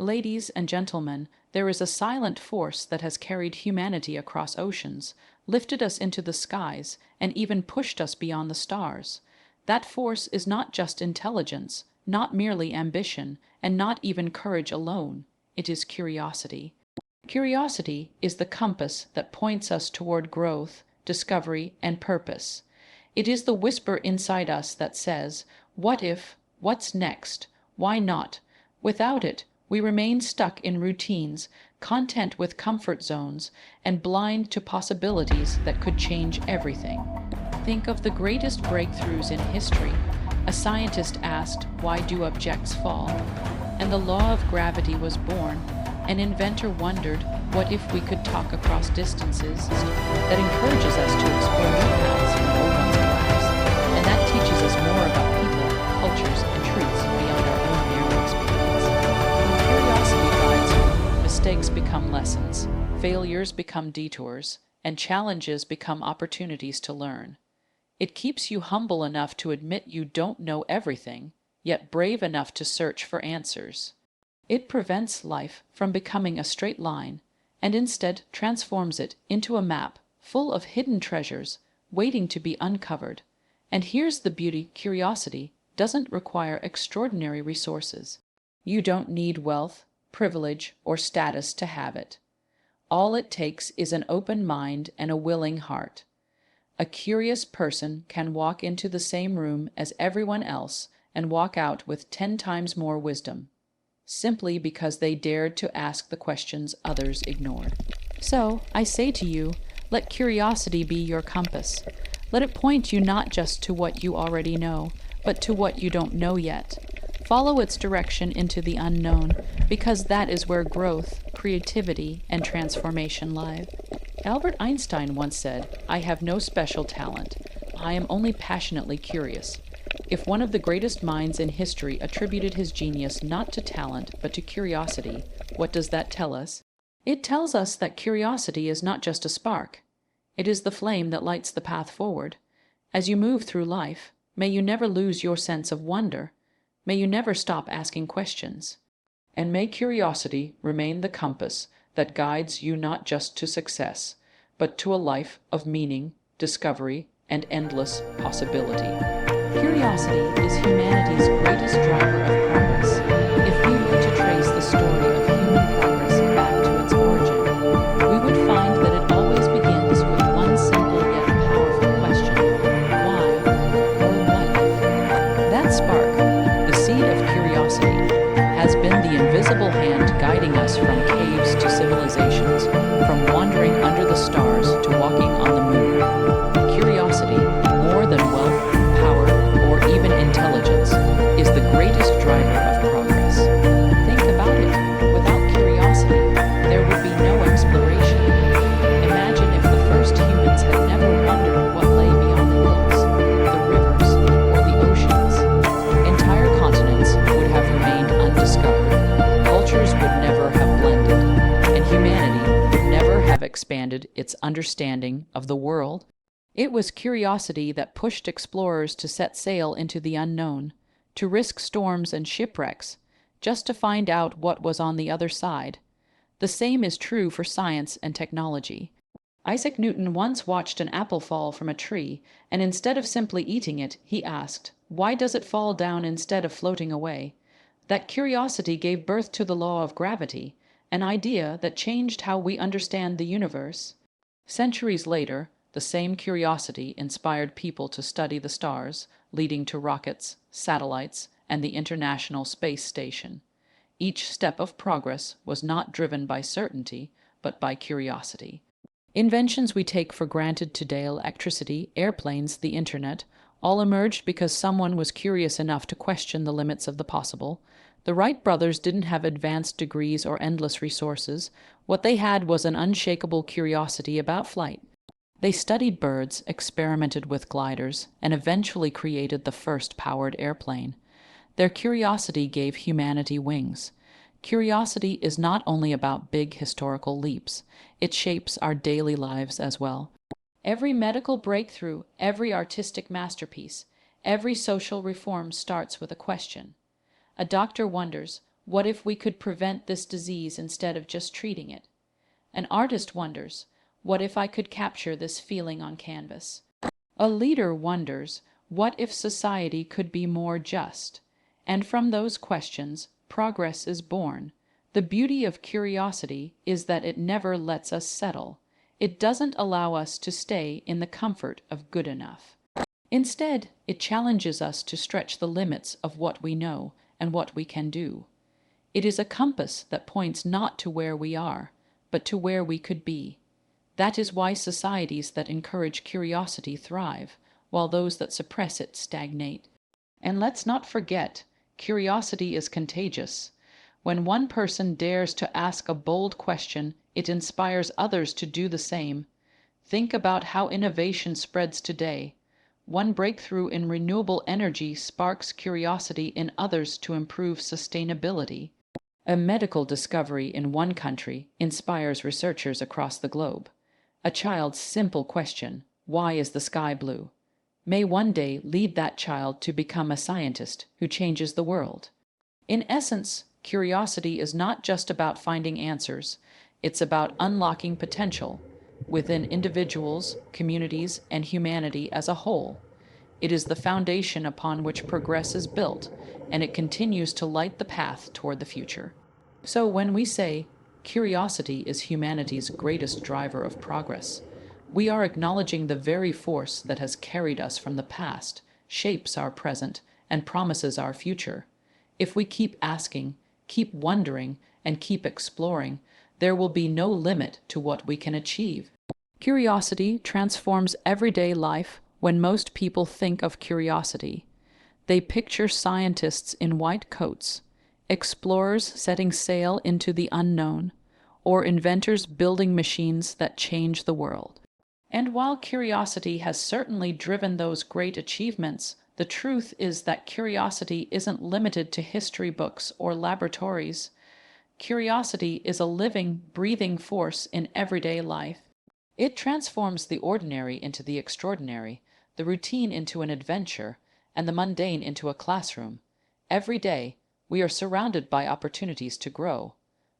Ladies and gentlemen, there is a silent force that has carried humanity across oceans, lifted us into the skies, and even pushed us beyond the stars. That force is not just intelligence, not merely ambition, and not even courage alone. It is curiosity. Curiosity is the compass that points us toward growth, discovery, and purpose. It is the whisper inside us that says, "What if? What's next? Why not?" Without it, we remain stuck in routines, content with comfort zones, and blind to possibilities that could change everything. Think of the greatest breakthroughs in history. A scientist asked, "Why do objects fall?" And the law of gravity was born. An inventor wondered, "What if we could talk across distances?" That encourages us to explore new paths when old ones collapse. And that teaches us more about people, cultures, and truths beyond our own narrow experience. When curiosity guides you, mistakes become lessons, failures become detours, and challenges become opportunities to learn. It keeps you humble enough to admit you don't know everything, yet brave enough to search for answers. It prevents life from becoming a straight line, and instead transforms it into a map full of hidden treasures waiting to be uncovered. And here's the beauty: curiosity doesn't require extraordinary resources. You don't need wealth, privilege, or status to have it. All it takes is an open mind and a willing heart. A curious person can walk into the same room as everyone else and walk out with 10 times more wisdom, simply because they dared to ask the questions others ignored. So, I say to you, let curiosity be your compass. Let it point you not just to what you already know, but to what you don't know yet. Follow its direction into the unknown, because that is where growth, creativity, and transformation lie. Albert Einstein once said, "I have no special talent. I am only passionately curious." If one of the greatest minds in history attributed his genius not to talent, but to curiosity, what does that tell us? It tells us that curiosity is not just a spark. It is the flame that lights the path forward. As you move through life, may you never lose your sense of wonder. May you never stop asking questions. And may curiosity remain the compass that guides you not just to success, but to a life of meaning, discovery, and endless possibility. Curiosity is humanity's greatest driver of progress. If we were to trace the story of human progress back to its origin, we would find that it always begins with one simple yet powerful question: why, or what if? That spark, the seed of curiosity, has been the invisible hand guiding us from caves to civilizations, from wandering under the stars to walking on the moon. Curiosity, more than wealth, power, or even intelligence, is the greatest driver of progress. Think about it. Without curiosity, there would be no exploration. Imagine if the first humans had never wondered what lay beyond the hills, the rivers, or the oceans. Entire continents would have remained undiscovered. Cultures would never have blended, and humanity would never have expanded its understanding of the world. It was curiosity that pushed explorers to set sail into the unknown, to risk storms and shipwrecks, just to find out what was on the other side. The same is true for science and technology. Isaac Newton once watched an apple fall from a tree, and instead of simply eating it, he asked, "Why does it fall down instead of floating away?" That curiosity gave birth to the law of gravity, an idea that changed how we understand the universe. Centuries later, the same curiosity inspired people to study the stars, leading to rockets, satellites, and the International Space Station. Each step of progress was not driven by certainty, but by curiosity. Inventions we take for granted today, electricity, airplanes, the internet, all emerged because someone was curious enough to question the limits of the possible. The Wright brothers didn't have advanced degrees or endless resources. What they had was an unshakable curiosity about flight. They studied birds, experimented with gliders, and eventually created the first powered airplane. Their curiosity gave humanity wings. Curiosity is not only about big historical leaps, it shapes our daily lives as well. Every medical breakthrough, every artistic masterpiece, every social reform starts with a question. A doctor wonders, What if we could prevent this disease instead of just treating it? An artist wonders, what if I could capture this feeling on canvas? A leader wonders, what if society could be more just? And from those questions, progress is born. The beauty of curiosity is that it never lets us settle. It doesn't allow us to stay in the comfort of good enough. Instead, it challenges us to stretch the limits of what we know and what we can do. It is a compass that points not to where we are, but to where we could be. That is why societies that encourage curiosity thrive, while those that suppress it stagnate. And let's not forget, curiosity is contagious. When one person dares to ask a bold question, it inspires others to do the same. Think about how innovation spreads today. One breakthrough in renewable energy sparks curiosity in others to improve sustainability. A medical discovery in one country inspires researchers across the globe. A child's simple question, "Why is the sky blue?" may one day lead that child to become a scientist who changes the world. In essence, curiosity is not just about finding answers, it's about unlocking potential within individuals, communities, and humanity as a whole. It is the foundation upon which progress is built, and it continues to light the path toward the future. So when we say curiosity is humanity's greatest driver of progress, we are acknowledging the very force that has carried us from the past, shapes our present, and promises our future. If we keep asking, keep wondering, and keep exploring, there will be no limit to what we can achieve. Curiosity transforms everyday life. When most people think of curiosity, they picture scientists in white coats, explorers setting sail into the unknown, or inventors building machines that change the world. And while curiosity has certainly driven those great achievements, the truth is that curiosity isn't limited to history books or laboratories. Curiosity is a living, breathing force in everyday life. It transforms the ordinary into the extraordinary, the routine into an adventure, and the mundane into a classroom. Every day, we are surrounded by opportunities to grow,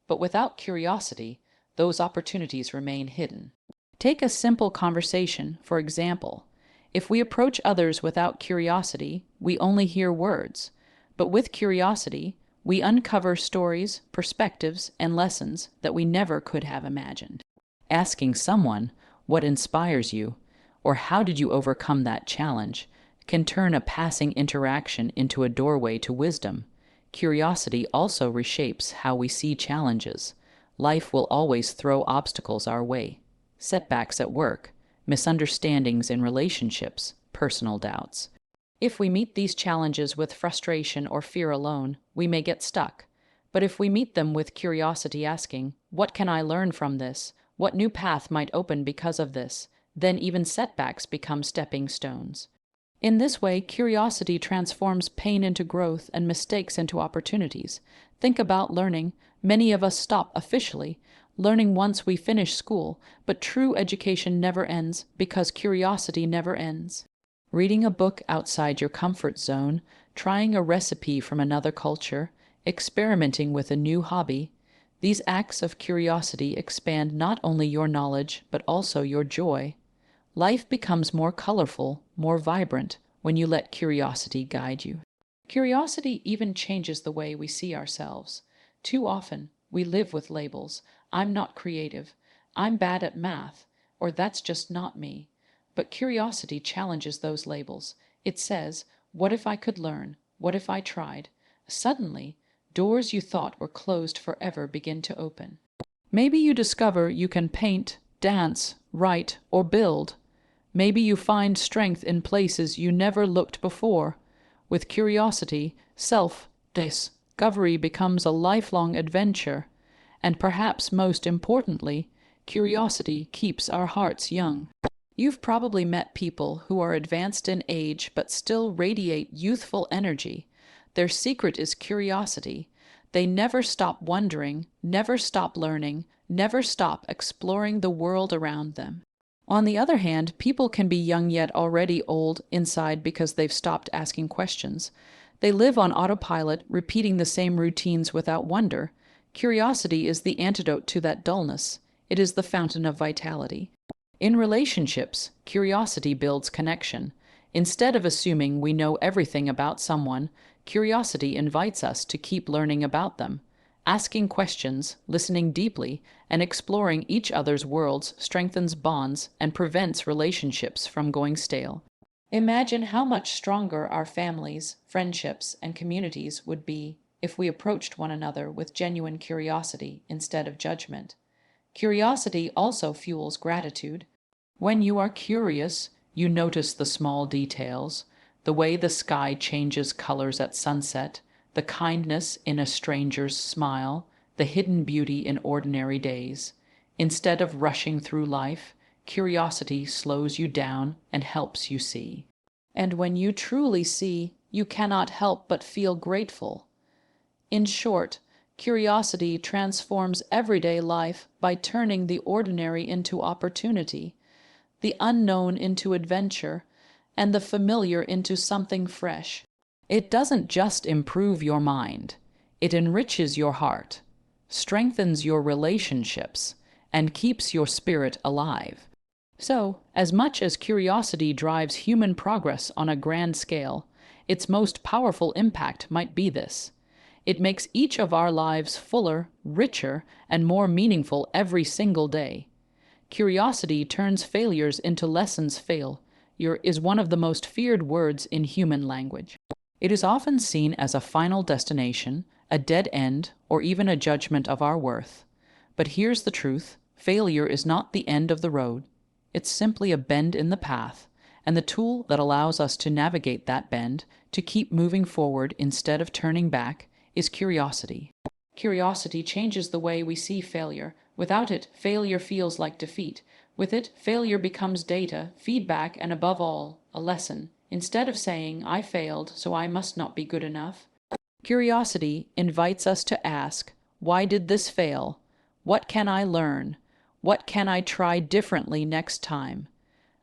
but without curiosity, those opportunities remain hidden. Take a simple conversation, for example. If we approach others without curiosity, we only hear words, but with curiosity, we uncover stories, perspectives, and lessons that we never could have imagined. Asking someone, "What inspires you?" or "How did you overcome that challenge?" can turn a passing interaction into a doorway to wisdom. Curiosity also reshapes how we see challenges. Life will always throw obstacles our way. Setbacks at work, misunderstandings in relationships, personal doubts. If we meet these challenges with frustration or fear alone, we may get stuck. But if we meet them with curiosity, asking, "What can I learn from this? What new path might open because of this?" then even setbacks become stepping stones. In this way, curiosity transforms pain into growth and mistakes into opportunities. Think about learning. Many of us stop officially learning once we finish school, but true education never ends because curiosity never ends. Reading a book outside your comfort zone, trying a recipe from another culture, experimenting with a new hobby, these acts of curiosity expand not only your knowledge, but also your joy. Life becomes more colorful, more vibrant, when you let curiosity guide you. Curiosity even changes the way we see ourselves. Too often, we live with labels. "I'm not creative," "I'm bad at math," or "that's just not me." But curiosity challenges those labels. It says, "What if I could learn? What if I tried?" Suddenly, doors you thought were closed forever begin to open. Maybe you discover you can paint, dance, write, or build. Maybe you find strength in places you never looked before. With curiosity, self-discovery becomes a lifelong adventure. And perhaps most importantly, curiosity keeps our hearts young. You've probably met people who are advanced in age but still radiate youthful energy. Their secret is curiosity. They never stop wondering, never stop learning, never stop exploring the world around them. On the other hand, people can be young yet already old inside because they've stopped asking questions. They live on autopilot, repeating the same routines without wonder. Curiosity is the antidote to that dullness. It is the fountain of vitality. In relationships, curiosity builds connection. Instead of assuming we know everything about someone, curiosity invites us to keep learning about them. Asking questions, listening deeply, and exploring each other's worlds strengthens bonds and prevents relationships from going stale. Imagine how much stronger our families, friendships, and communities would be if we approached one another with genuine curiosity instead of judgment. Curiosity also fuels gratitude. When you are curious, you notice the small details, the way the sky changes colors at sunset, the kindness in a stranger's smile, the hidden beauty in ordinary days. Instead of rushing through life, curiosity slows you down and helps you see. And when you truly see, you cannot help but feel grateful. In short, curiosity transforms everyday life by turning the ordinary into opportunity, the unknown into adventure, and the familiar into something fresh. It doesn't just improve your mind, it enriches your heart, strengthens your relationships, and keeps your spirit alive. So, as much as curiosity drives human progress on a grand scale, its most powerful impact might be this: it makes each of our lives fuller, richer, and more meaningful every single day. Curiosity turns failures into lessons. Failure is one of the most feared words in human language. It is often seen as a final destination, a dead end, or even a judgment of our worth. But here's the truth: failure is not the end of the road. It's simply a bend in the path, and the tool that allows us to navigate that bend, to keep moving forward instead of turning back, is curiosity. Curiosity changes the way we see failure. Without it, failure feels like defeat. With it, failure becomes data, feedback, and above all, a lesson. Instead of saying, "I failed, so I must not be good enough," curiosity invites us to ask, "Why did this fail? What can I learn? What can I try differently next time?"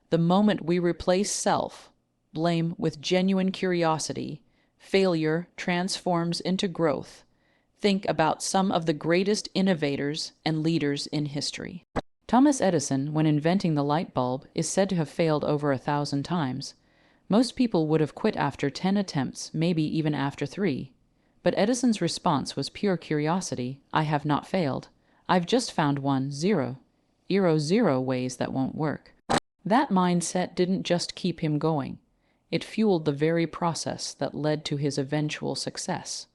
The moment we replace self-blame with genuine curiosity, failure transforms into growth. Think about some of the greatest innovators and leaders in history. Thomas Edison, when inventing the light bulb, is said to have failed over 1,000 times. Most people would have quit after 10 attempts, maybe even after 3. But Edison's response was pure curiosity. "I have not failed. I've just found 1,000 ways that won't work." That mindset didn't just keep him going. It fueled the very process that led to his eventual success.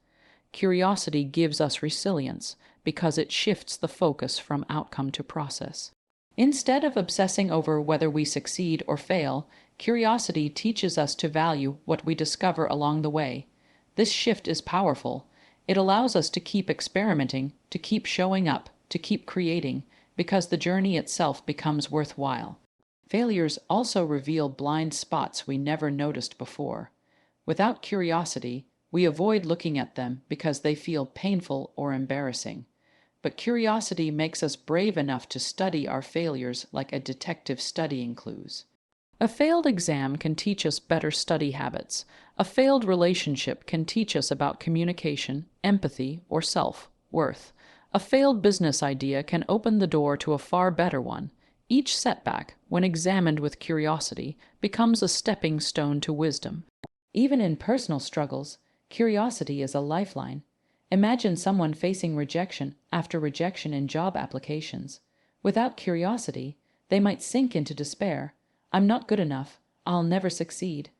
Curiosity gives us resilience because it shifts the focus from outcome to process. Instead of obsessing over whether we succeed or fail, curiosity teaches us to value what we discover along the way. This shift is powerful. It allows us to keep experimenting, to keep showing up, to keep creating, because the journey itself becomes worthwhile. Failures also reveal blind spots we never noticed before. Without curiosity, we avoid looking at them because they feel painful or embarrassing. But curiosity makes us brave enough to study our failures like a detective studying clues. A failed exam can teach us better study habits. A failed relationship can teach us about communication, empathy, or self-worth. A failed business idea can open the door to a far better one. Each setback, when examined with curiosity, becomes a stepping stone to wisdom. Even in personal struggles, curiosity is a lifeline. Imagine someone facing rejection after rejection in job applications. Without curiosity, they might sink into despair. "I'm not good enough. I'll never succeed."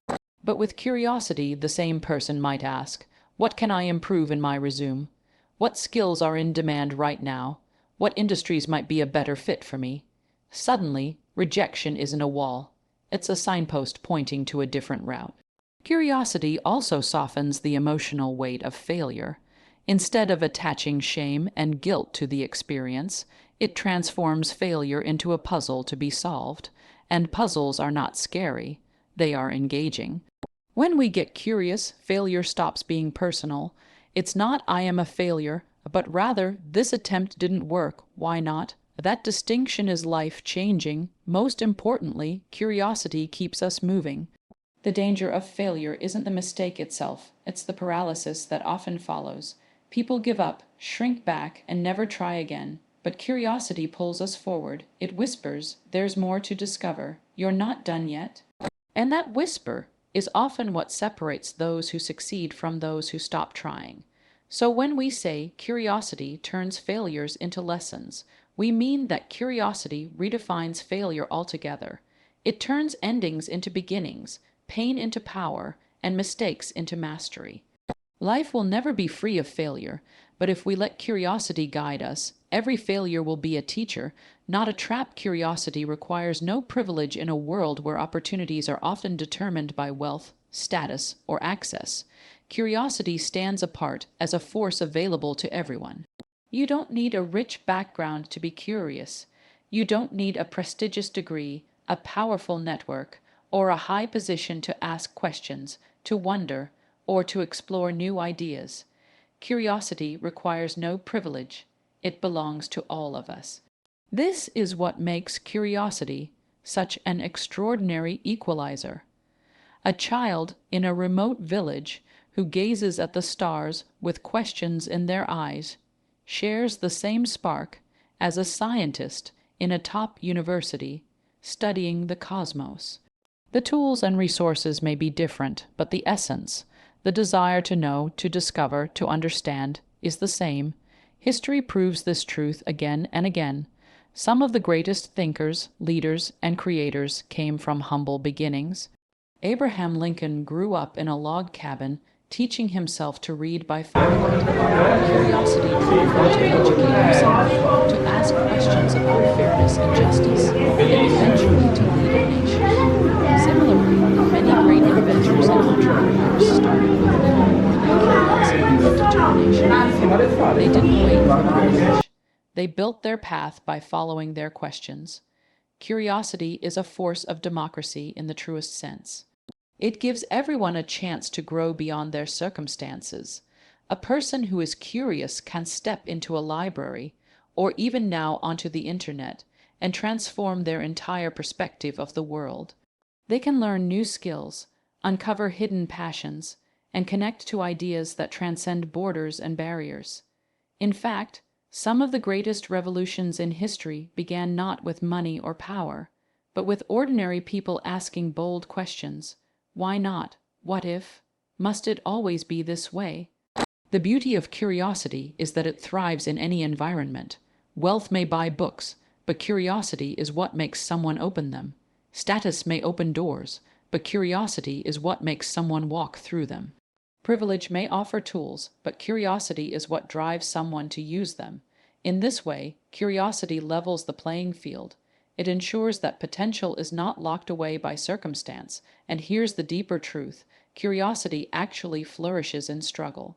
But with curiosity, the same person might ask, "What can I improve in my resume? What skills are in demand right now? What industries might be a better fit for me?" Suddenly, rejection isn't a wall. It's a signpost pointing to a different route. Curiosity also softens the emotional weight of failure. Instead of attaching shame and guilt to the experience, it transforms failure into a puzzle to be solved. And puzzles are not scary, they are engaging. When we get curious, failure stops being personal. It's not "I am a failure," but rather "this attempt didn't work, why not?" That distinction is life-changing. Most importantly, curiosity keeps us moving. The danger of failure isn't the mistake itself, it's the paralysis that often follows. People give up, shrink back, and never try again. But curiosity pulls us forward. It whispers, there's more to discover. You're not done yet. And that whisper is often what separates those who succeed from those who stop trying. So when we say curiosity turns failures into lessons, we mean that curiosity redefines failure altogether. It turns endings into beginnings, pain into power, and mistakes into mastery. Life will never be free of failure, but if we let curiosity guide us, every failure will be a teacher, not a trap. Curiosity requires no privilege in a world where opportunities are often determined by wealth, status, or access. Curiosity stands apart as a force available to everyone. You don't need a rich background to be curious. You don't need a prestigious degree, a powerful network, or a high position to ask questions, to wonder, or to explore new ideas. Curiosity requires no privilege. It belongs to all of us. This is what makes curiosity such an extraordinary equalizer. A child in a remote village who gazes at the stars with questions in their eyes shares the same spark as a scientist in a top university studying the cosmos. The tools and resources may be different, but the essence, the desire to know, to discover, to understand, is the same. History proves this truth again and again. Some of the greatest thinkers, leaders, and creators came from humble beginnings. Abraham Lincoln grew up in a log cabin, teaching himself to read by firelight. Curiosity drove him to educate himself, to ask questions about fairness and justice, and eventually to lead a nation. Similarly, many great inventors and entrepreneurs started with little more than curiosity and determination. They didn't wait for privilege. They built their path by following their questions. Curiosity is a force of democracy in the truest sense. It gives everyone a chance to grow beyond their circumstances. A person who is curious can step into a library, or even now onto the internet, and transform their entire perspective of the world. They can learn new skills, uncover hidden passions, and connect to ideas that transcend borders and barriers. In fact, some of the greatest revolutions in history began not with money or power, but with ordinary people asking bold questions. Why not? What if? Must it always be this way? The beauty of curiosity is that it thrives in any environment. Wealth may buy books, but curiosity is what makes someone open them. Status may open doors, but curiosity is what makes someone walk through them. Privilege may offer tools, but curiosity is what drives someone to use them. In this way, curiosity levels the playing field. It ensures that potential is not locked away by circumstance, and here's the deeper truth: curiosity actually flourishes in struggle.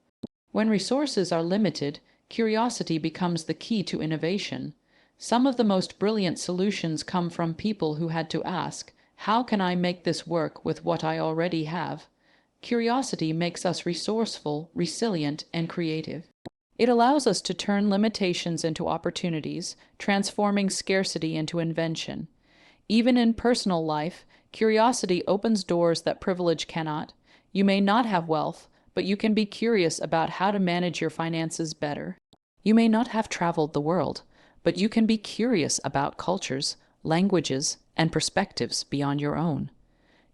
When resources are limited, curiosity becomes the key to innovation. Some of the most brilliant solutions come from people who had to ask, how can I make this work with what I already have? Curiosity makes us resourceful, resilient, and creative. It allows us to turn limitations into opportunities, transforming scarcity into invention. Even in personal life, curiosity opens doors that privilege cannot. You may not have wealth, but you can be curious about how to manage your finances better. You may not have traveled the world, but you can be curious about cultures, languages, and perspectives beyond your own.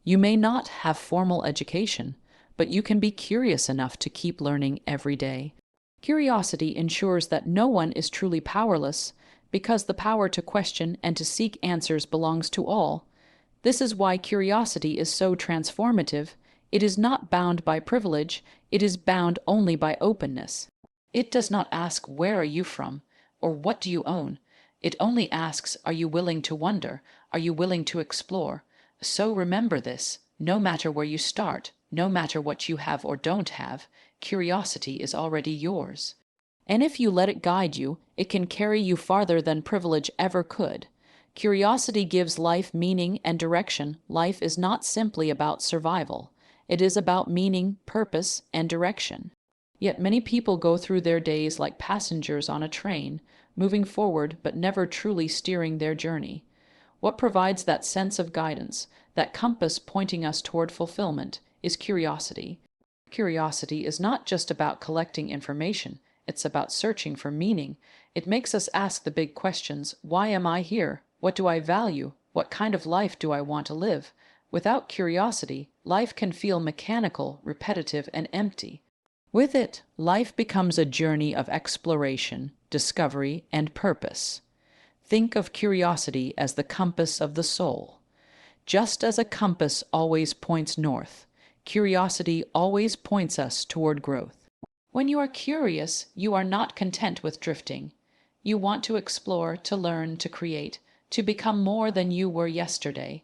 You may not have formal education, but you can be curious enough to keep learning every day. Curiosity ensures that no one is truly powerless, because the power to question and to seek answers belongs to all. This is why curiosity is so transformative. It is not bound by privilege, it is bound only by openness. It does not ask, where are you from? Or what do you own? It only asks, are you willing to wonder? Are you willing to explore? So remember this, no matter where you start, no matter what you have or don't have, curiosity is already yours. And if you let it guide you, it can carry you farther than privilege ever could. Curiosity gives life meaning and direction. Life is not simply about survival. It is about meaning, purpose, and direction. Yet many people go through their days like passengers on a train, moving forward but never truly steering their journey. What provides that sense of guidance, that compass pointing us toward fulfillment, is curiosity. Curiosity is not just about collecting information, it's about searching for meaning. It makes us ask the big questions: why am I here? What do I value? What kind of life do I want to live? Without curiosity, life can feel mechanical, repetitive, and empty. With it, life becomes a journey of exploration, discovery, and purpose. Think of curiosity as the compass of the soul. Just as a compass always points north, curiosity always points us toward growth. When you are curious, you are not content with drifting. You want to explore, to learn, to create, to become more than you were yesterday.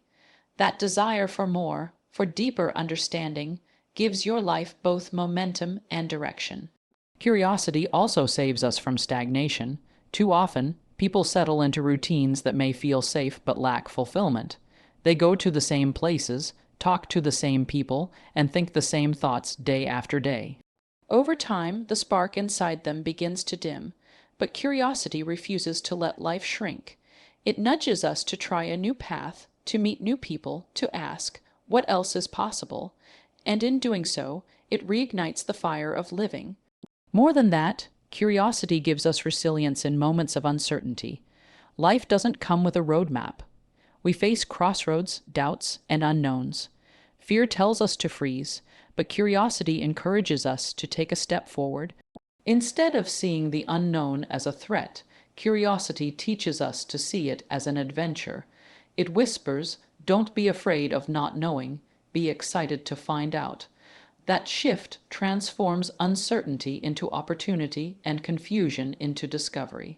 That desire for more, for deeper understanding, gives your life both momentum and direction. Curiosity also saves us from stagnation. Too often, people settle into routines that may feel safe but lack fulfillment. They go to the same places, talk to the same people, and think the same thoughts day after day. Over time, the spark inside them begins to dim, but curiosity refuses to let life shrink. It nudges us to try a new path, to meet new people, to ask, what else is possible? And in doing so, it reignites the fire of living. More than that, curiosity gives us resilience in moments of uncertainty. Life doesn't come with a roadmap. We face crossroads, doubts, and unknowns. Fear tells us to freeze, but curiosity encourages us to take a step forward. Instead of seeing the unknown as a threat, curiosity teaches us to see it as an adventure. It whispers, "Don't be afraid of not knowing, be excited to find out." That shift transforms uncertainty into opportunity and confusion into discovery.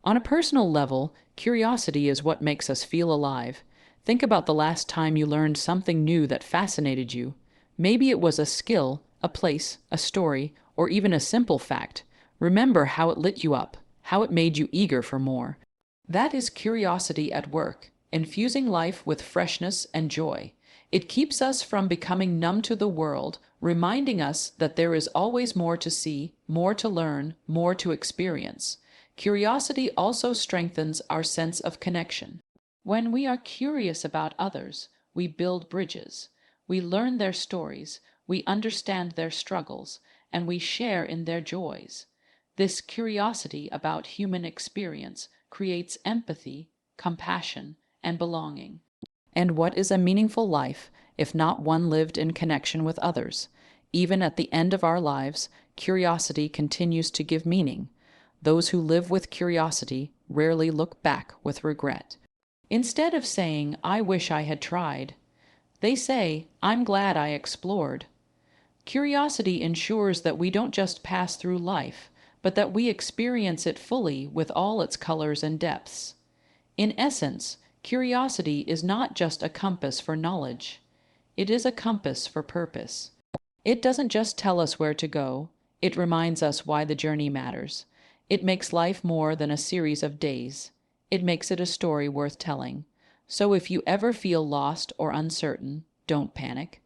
On a personal level, curiosity is what makes us feel alive. Think about the last time you learned something new that fascinated you. Maybe it was a skill, a place, a story, or even a simple fact. Remember how it lit you up, how it made you eager for more. That is curiosity at work, infusing life with freshness and joy. It keeps us from becoming numb to the world, reminding us that there is always more to see, more to learn, more to experience. Curiosity also strengthens our sense of connection. When we are curious about others, we build bridges. We learn their stories, we understand their struggles, and we share in their joys. This curiosity about human experience creates empathy, compassion, and belonging. And what is a meaningful life if not one lived in connection with others? Even at the end of our lives, curiosity continues to give meaning. Those who live with curiosity rarely look back with regret. Instead of saying, "I wish I had tried," they say, "I'm glad I explored." Curiosity ensures that we don't just pass through life, but that we experience it fully with all its colors and depths. In essence, curiosity is not just a compass for knowledge. It is a compass for purpose. It doesn't just tell us where to go, it reminds us why the journey matters. It makes life more than a series of days. It makes it a story worth telling. So if you ever feel lost or uncertain, don't panic.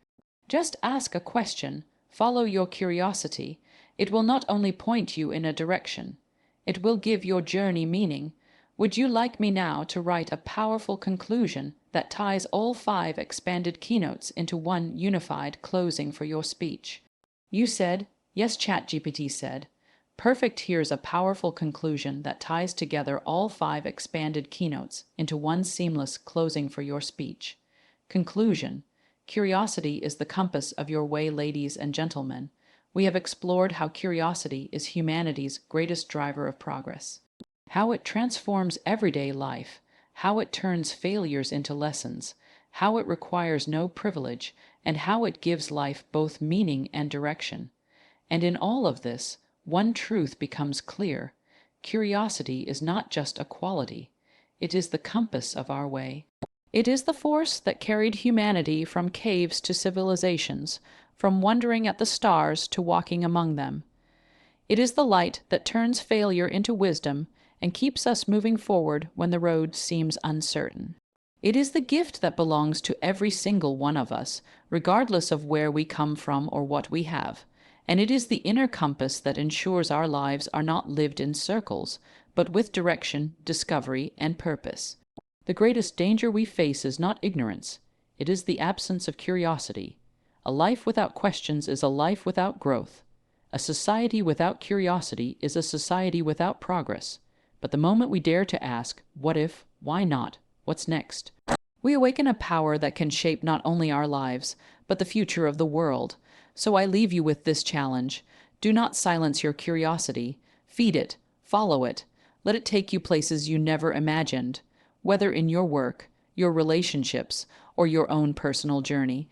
Just ask a question, follow your curiosity. It will not only point you in a direction, it will give your journey meaning. Would you like me now to write a powerful conclusion that ties all 5 expanded keynotes into one unified closing for your speech? You said, yes, ChatGPT said. Perfect. Here's a powerful conclusion that ties together all 5 expanded keynotes into one seamless closing for your speech. Conclusion. Curiosity is the compass of your way, ladies and gentlemen. We have explored how curiosity is humanity's greatest driver of progress, how it transforms everyday life, how it turns failures into lessons, how it requires no privilege, and how it gives life both meaning and direction. And in all of this, one truth becomes clear. Curiosity is not just a quality. It is the compass of our way. It is the force that carried humanity from caves to civilizations, from wondering at the stars to walking among them. It is the light that turns failure into wisdom and keeps us moving forward when the road seems uncertain. It is the gift that belongs to every single one of us, regardless of where we come from or what we have. And it is the inner compass that ensures our lives are not lived in circles, but with direction, discovery, and purpose. The greatest danger we face is not ignorance, it is the absence of curiosity. A life without questions is a life without growth. A society without curiosity is a society without progress. But the moment we dare to ask, what if, why not, what's next, we awaken a power that can shape not only our lives, but the future of the world. So I leave you with this challenge. Do not silence your curiosity. Feed it, follow it. Let it take you places you never imagined, whether in your work, your relationships, or your own personal journey.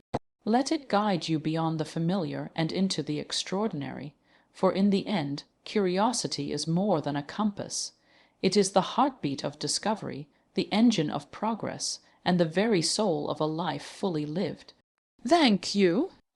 Let it guide you beyond the familiar and into the extraordinary, for in the end, curiosity is more than a compass. It is the heartbeat of discovery, the engine of progress, and the very soul of a life fully lived. Thank you.